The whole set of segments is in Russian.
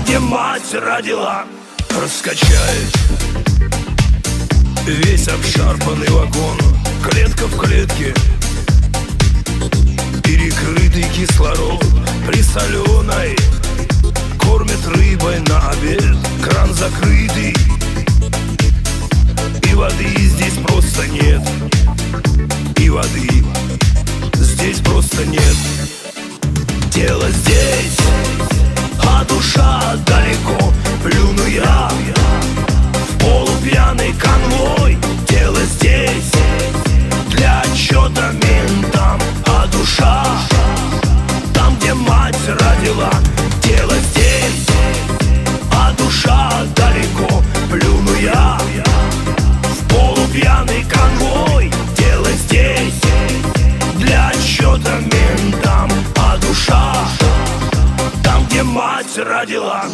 где мать родила. Раскачает весь обшарпанный вагон, клетка в клетке, перекрытый кислород присоленой. Кормят рыбой на обед, кран закрытый, и воды здесь просто нет. И воды здесь просто нет. Тело здесь, а душа далеко. Плюну я в полупьяный конвой. Тело здесь для отчета ментам, а душа там, где мать родила. Тело здесь, а душа далеко. Плюну я в полупьяный конвой. Тело здесь для отчета ментам, а душа там, где мать родила.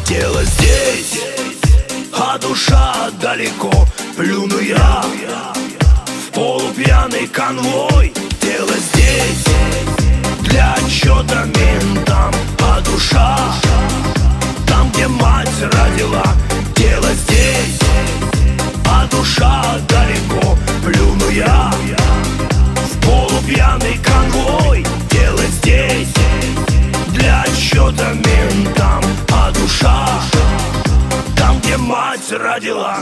Тело здесь, а душа далеко. Плюну я в полупьяный конвой. Тело здесь для отчета ментам, а душа там, где мать родила. Тело здесь, а душа далеко. Плюну я в полупьяный конвой. Тело здесь для отчета ментам, а душа там, где мать родила.